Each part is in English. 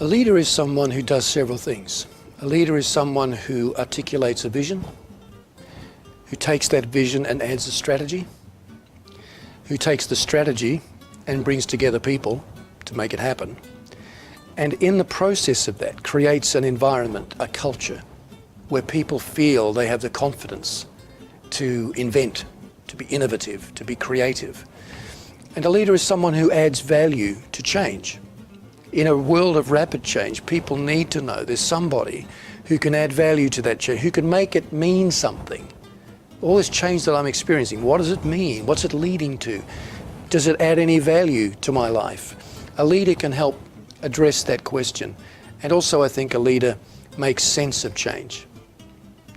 A leader is someone who does several things. A leader is someone who articulates a vision, who takes that vision and adds a strategy, who takes the strategy and brings together people to make it happen, and in the process of that creates an environment, a culture, where people feel they have the confidence to invent, to be innovative, to be creative. And a leader is someone who adds value to change. In a world of rapid change, people need to know there's somebody who can add value to that change, who can make it mean something. All this change that I'm experiencing, what does it mean? What's it leading to? Does it add any value to my life? A leader can help address that question. And also I think a leader makes sense of change.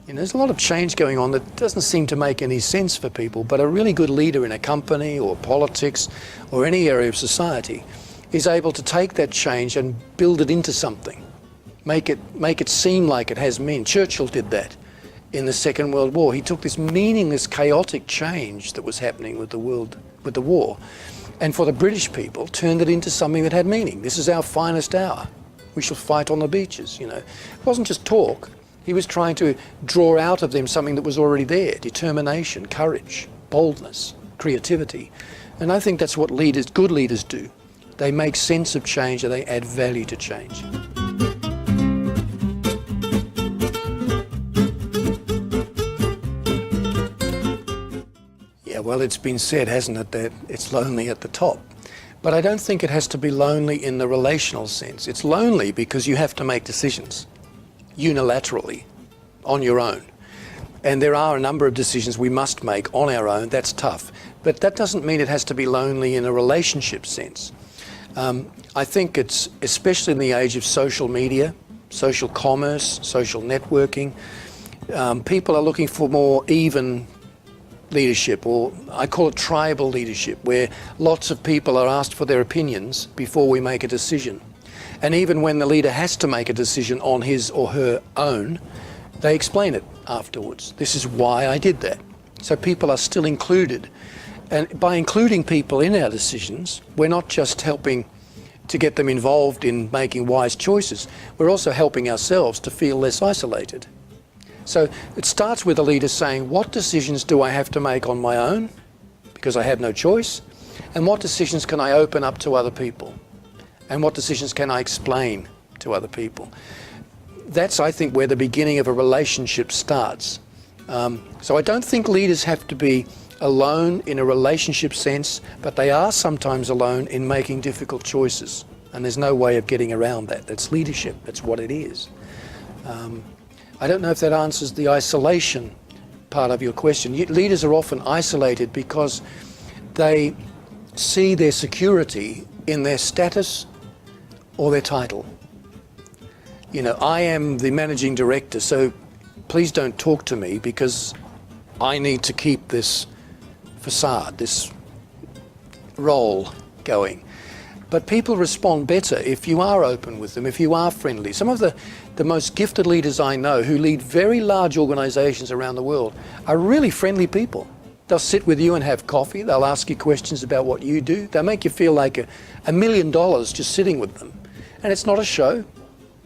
There's a lot of change going on that doesn't seem to make any sense for people, but a really good leader in a company or politics or any area of society is able to take that change and build it into something. Make it seem like it has meaning. Churchill did that in the Second World War. He took this meaningless, chaotic change that was happening with the war, and for the British people, turned it into something that had meaning. This is our finest hour. We shall fight on the beaches, It wasn't just talk. He was trying to draw out of them something that was already there: determination, courage, boldness, creativity. And I think that's what good leaders do. They make sense of change and they add value to change. Yeah, well, it's been said, hasn't it, that it's lonely at the top. But I don't think it has to be lonely in the relational sense. It's lonely because you have to make decisions unilaterally, on your own. And there are a number of decisions we must make on our own. That's tough. But that doesn't mean it has to be lonely in a relationship sense. I think it's, especially in the age of social media, social commerce, social networking, people are looking for more even leadership, or I call it tribal leadership, where lots of people are asked for their opinions before we make a decision. And even when the leader has to make a decision on his or her own, they explain it afterwards. This is why I did that. So people are still included. And by including people in our decisions, we're not just helping to get them involved in making wise choices, we're also helping ourselves to feel less isolated. So it starts with a leader saying, what decisions do I have to make on my own, because I have no choice, and what decisions can I open up to other people, and what decisions can I explain to other people. That's, I think, where the beginning of a relationship starts. So I don't think leaders have to be alone in a relationship sense, but they are sometimes alone in making difficult choices. And there's no way of getting around that. That's leadership. That's what it is. I don't know if that answers the isolation part of your question. Leaders are often isolated because they see their security in their status or their title. I am the managing director, so please don't talk to me because I need to keep this facade, this role going. But people respond better if you are open with them, if you are friendly. Some of the most gifted leaders I know who lead very large organizations around the world are really friendly people. They'll sit with you and have coffee. They'll ask you questions about what you do. They'll make you feel like $1 million just sitting with them. And it's not a show.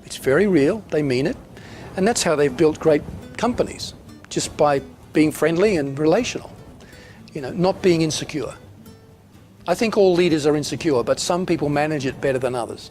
It's very real. They mean it. And that's how they've built great companies, just by being friendly and relational, not being insecure. I think all leaders are insecure, but some people manage it better than others.